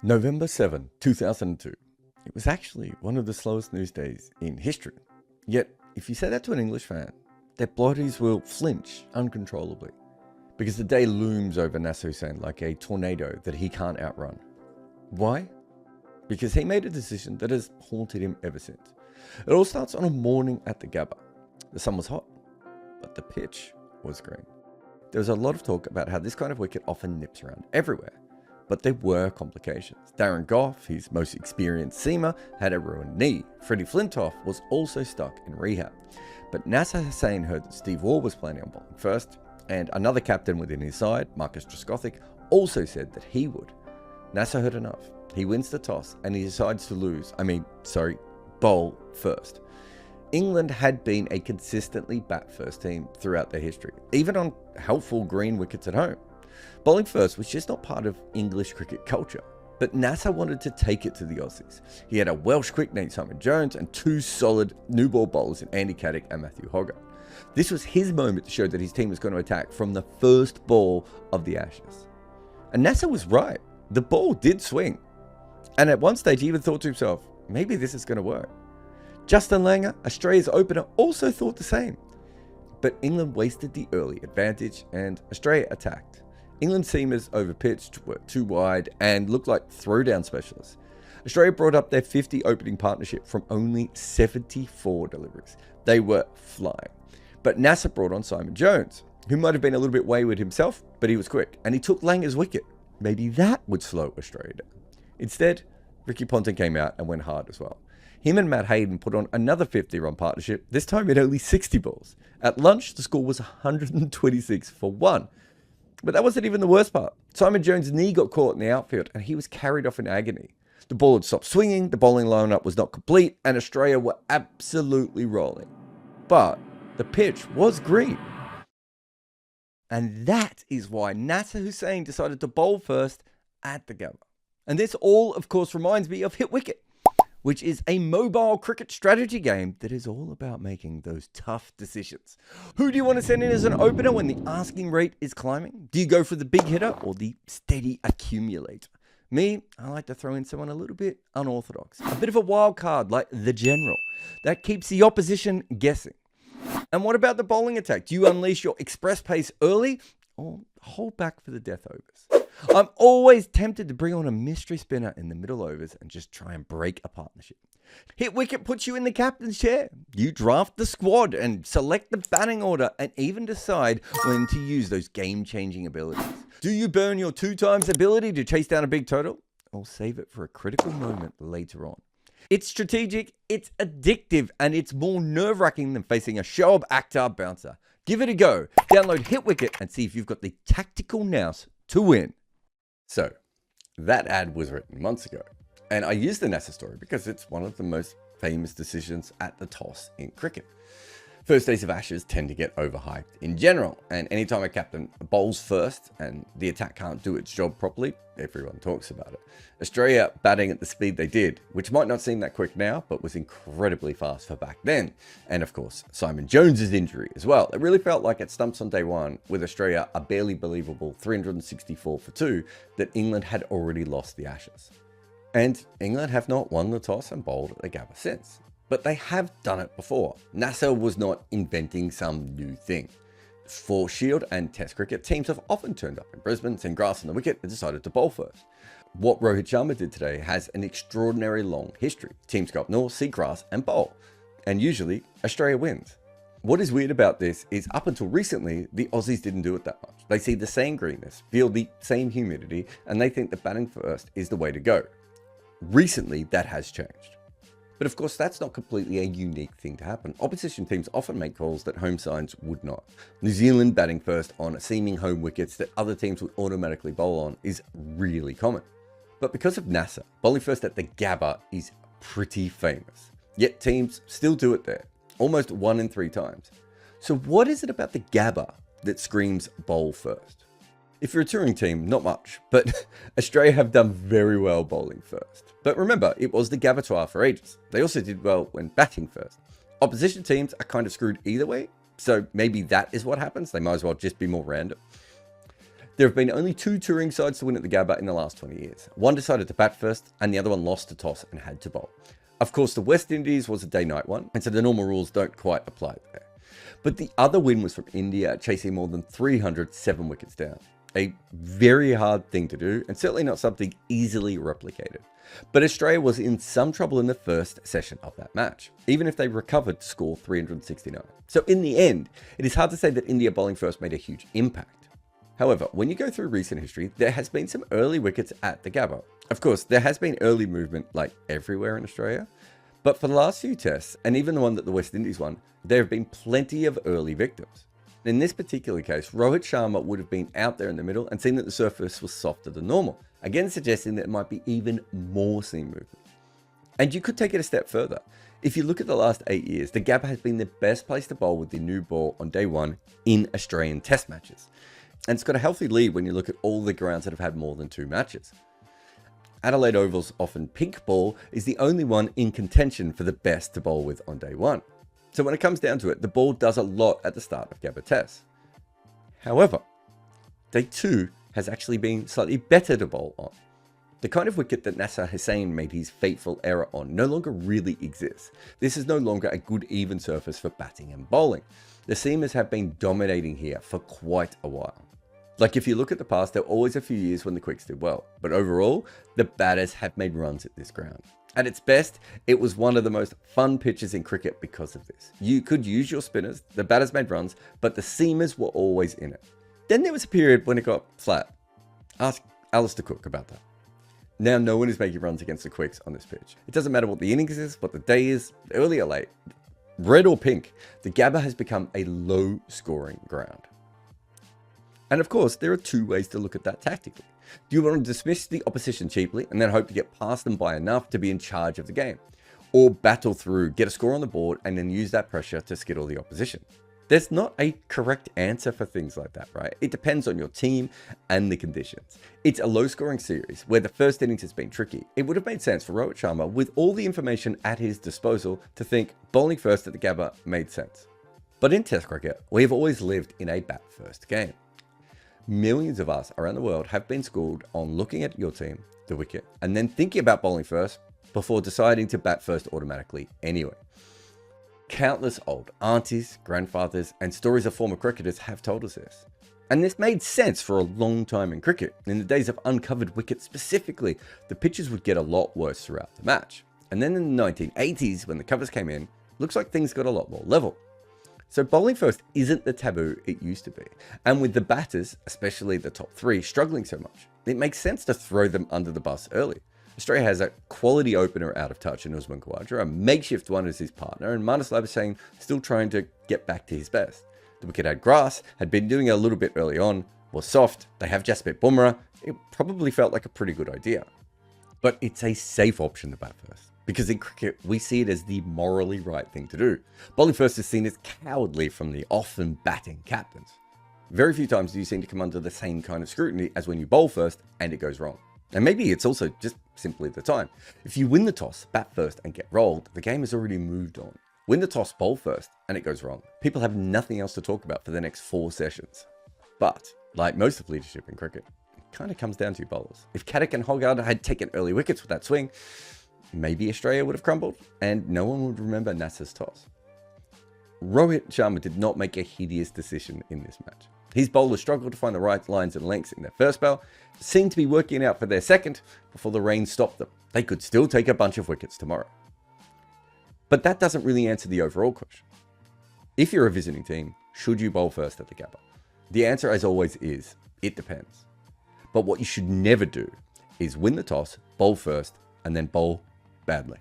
November 7, 2002. It was actually one of the slowest news days in history. Yet, if you say that to an English fan, their bodies will flinch uncontrollably. Because the day looms over Nasser Hussain like a tornado that he can't outrun. Why? Because he made a decision that has haunted him ever since. It all starts on a morning at the Gabba. The sun was hot, but the pitch was green. There was a lot of talk about how this kind of wicket often nips around everywhere. But there were complications. Darren Gough, his most experienced seamer, had a ruined knee. Freddie Flintoff was also stuck in rehab. But Nasser Hussain heard that Steve Waugh was planning on bowling first, and another captain within his side, Marcus Trescothick, also said that he would. Nasser heard enough. He wins the toss and he decides to bowl first. England had been a consistently bat-first team throughout their history, even on helpful green wickets at home. Bowling first was just not part of English cricket culture, but Nasser wanted to take it to the Aussies. He had a Welsh quick named Simon Jones and two solid new ball bowlers in Andy Caddick and Matthew Hoggart. This was his moment to show that his team was going to attack from the first ball of the Ashes. And Nasser was right. The ball did swing. And at one stage he even thought to himself, maybe this is going to work. Justin Langer, Australia's opener, also thought the same. But England wasted the early advantage and Australia attacked. England's seamers overpitched, were too wide, and looked like throwdown specialists. Australia brought up their 50 opening partnership from only 74 deliveries. They were flying. But Nasser brought on Simon Jones, who might have been a little bit wayward himself, but he was quick, and he took Langer's wicket. Maybe that would slow Australia down. Instead, Ricky Ponting came out and went hard as well. Him and Matt Hayden put on another 50-run partnership, this time in only 60 balls. At lunch, the score was 126 for 1. But that wasn't even the worst part. Simon Jones' knee got caught in the outfield and he was carried off in agony. The ball had stopped swinging, the bowling lineup was not complete, and Australia were absolutely rolling. But the pitch was green. And that is why Nasser Hussain decided to bowl first at the Gabba. And this all, of course, reminds me of Hit Wicket, which is a mobile cricket strategy game that is all about making those tough decisions. Who do you want to send in as an opener when the asking rate is climbing? Do you go for the big hitter or the steady accumulator? Me, I like to throw in someone a little bit unorthodox. A bit of a wild card like the general. That keeps the opposition guessing. And what about the bowling attack? Do you unleash your express pace early or hold back for the death overs? I'm always tempted to bring on a mystery spinner in the middle overs and just try and break a partnership. Hit Wicket puts you in the captain's chair. You draft the squad and select the batting order and even decide when to use those game-changing abilities. Do you burn your 2x ability to chase down a big total or save it for a critical moment later on? It's strategic, it's addictive, and it's more nerve-wracking than facing a show-up actor bouncer. Give it a go. Download Hit Wicket and see if you've got the tactical nous to win. So, that ad was written months ago, and I used the Nasser story because it's one of the most famous decisions at the toss in cricket. First days of Ashes tend to get overhyped in general, and anytime a captain bowls first and the attack can't do its job properly, everyone talks about it. Australia batting at the speed they did, which might not seem that quick now, but was incredibly fast for back then. And of course, Simon Jones's injury as well. It really felt like at stumps on day one, with Australia a barely believable 364 for 2, that England had already lost the Ashes. And England have not won the toss and bowled at the Gabba since. But they have done it before. Nasser was not inventing some new thing. For Shield and Test cricket, teams have often turned up in Brisbane, seen grass on the wicket, and decided to bowl first. What Rohit Sharma did today has an extraordinary long history. Teams go up north, see grass, and bowl. And usually, Australia wins. What is weird about this is up until recently, the Aussies didn't do it that much. They see the same greenness, feel the same humidity, and they think that batting first is the way to go. Recently, that has changed. But of course, that's not completely a unique thing to happen. Opposition teams often make calls that home sides would not. New Zealand batting first on seeming home wickets that other teams would automatically bowl on is really common. But because of Nasser, bowling first at the Gabba is pretty famous. Yet teams still do it there, almost 1 in 3 times. So what is it about the Gabba that screams bowl first? If you're a touring team, not much, but Australia have done very well bowling first. But remember, it was the Gabba for ages. They also did well when batting first. Opposition teams are kind of screwed either way, so maybe that is what happens. They might as well just be more random. There have been only 2 touring sides to win at the Gabba in the last 20 years. One decided to bat first, and the other one lost to toss and had to bowl. Of course, the West Indies was a day-night one, and so the normal rules don't quite apply there. But the other win was from India, chasing more than 307 wickets down. A very hard thing to do, and certainly not something easily replicated. But Australia was in some trouble in the first session of that match, even if they recovered to score 369. So in the end, it is hard to say that India bowling first made a huge impact. However, when you go through recent history, there has been some early wickets at the Gabba. Of course, there has been early movement like everywhere in Australia, but for the last few tests, and even the one that the West Indies won, there have been plenty of early victims. In this particular case, Rohit Sharma would have been out there in the middle and seen that the surface was softer than normal, again suggesting that it might be even more seam movement. And you could take it a step further. If you look at the last 8 years, the Gabba has been the best place to bowl with the new ball on day one in Australian test matches. And it's got a healthy lead when you look at all the grounds that have had more than 2 matches. Adelaide Oval's often pink ball is the only one in contention for the best to bowl with on day one. So when it comes down to it, the ball does a lot at the start of Gabba tests. However, day 2 has actually been slightly better to bowl on. The kind of wicket that Nasser Hussain made his fateful error on no longer really exists. This is no longer a good even surface for batting and bowling. The seamers have been dominating here for quite a while. Like if you look at the past, there were always a few years when the quicks did well, but overall, the batters have made runs at this ground. At its best, it was one of the most fun pitches in cricket because of this. You could use your spinners, the batters made runs, but the seamers were always in it. Then there was a period when it got flat. Ask Alistair Cook about that. Now no one is making runs against the quicks on this pitch. It doesn't matter what the innings is, what the day is, early or late, red or pink, the Gabba has become a low scoring ground. And of course, there are 2 ways to look at that tactically. Do you want to dismiss the opposition cheaply and then hope to get past them by enough to be in charge of the game? Or battle through, get a score on the board, and then use that pressure to skittle the opposition? There's not a correct answer for things like that, right? It depends on your team and the conditions. It's a low-scoring series where the first innings has been tricky. It would have made sense for Rohit Sharma, with all the information at his disposal, to think bowling first at the Gabba made sense. But in Test cricket, we have always lived in a bat-first game. Millions of us around the world have been schooled on looking at your team, the wicket, and then thinking about bowling first before deciding to bat first automatically anyway. Countless old aunties, grandfathers, and stories of former cricketers have told us this. And this made sense for a long time in cricket. In the days of uncovered wickets specifically, the pitches would get a lot worse throughout the match. And then in the 1980s, when the covers came in, looks like things got a lot more level. So bowling first isn't the taboo it used to be. And with the batters, especially the top 3, struggling so much, it makes sense to throw them under the bus early. Australia has a quality opener out of touch in Usman Khawaja, a makeshift one as his partner, and Marnus Labuschagne still trying to get back to his best. The wicket had grass, had been doing it a little bit early on, was soft, they have Jasprit Bumrah, it probably felt like a pretty good idea. But it's a safe option to bat first. Because in cricket, we see it as the morally right thing to do. Bowling first is seen as cowardly from the often batting captains. Very few times do you seem to come under the same kind of scrutiny as when you bowl first and it goes wrong. And maybe it's also just simply the time. If you win the toss, bat first and get rolled, the game has already moved on. Win the toss, bowl first, and it goes wrong. People have nothing else to talk about for the next 4 sessions. But, like most of leadership in cricket, it kind of comes down to bowlers. If Caddick and Hogarth had taken early wickets with that swing, maybe Australia would have crumbled, and no one would remember Nasser's toss. Rohit Sharma did not make a hideous decision in this match. His bowlers struggled to find the right lines and lengths in their first spell, seemed to be working out for their second before the rain stopped them. They could still take a bunch of wickets tomorrow. But that doesn't really answer the overall question. If you're a visiting team, should you bowl first at the Gabba? The answer, as always, is it depends. But what you should never do is win the toss, bowl first, and then bowl badly.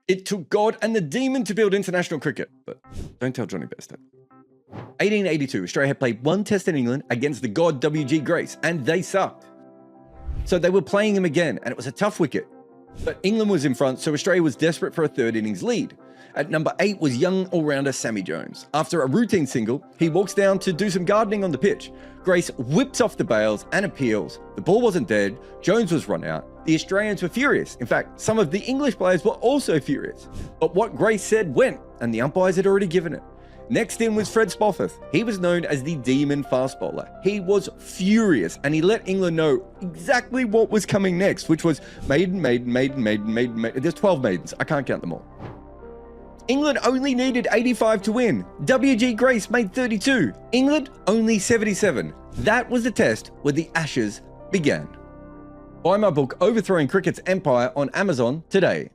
It took God and the demon to build international cricket, but don't tell Johnny Best that. 1882, Australia had played 1 test in England against the god W.G. Grace, and they sucked. So they were playing him again, and it was a tough wicket. But England was in front, so Australia was desperate for a 3rd innings lead. At number 8 was young all-rounder Sammy Jones. After a routine single, he walks down to do some gardening on the pitch. Grace whips off the bails and appeals. The ball wasn't dead, Jones was run out. The Australians were furious. In fact, some of the English players were also furious. But what Grace said went, and the umpires had already given it. Next in was Fred Spofforth. He was known as the Demon Fast Bowler. He was furious, and he let England know exactly what was coming next, which was maiden. There's 12 maidens. I can't count them all. England only needed 85 to win. W.G. Grace made 32. England only 77. That was the test where the Ashes began. Buy my book, Overthrowing Cricket's Empire, on Amazon today.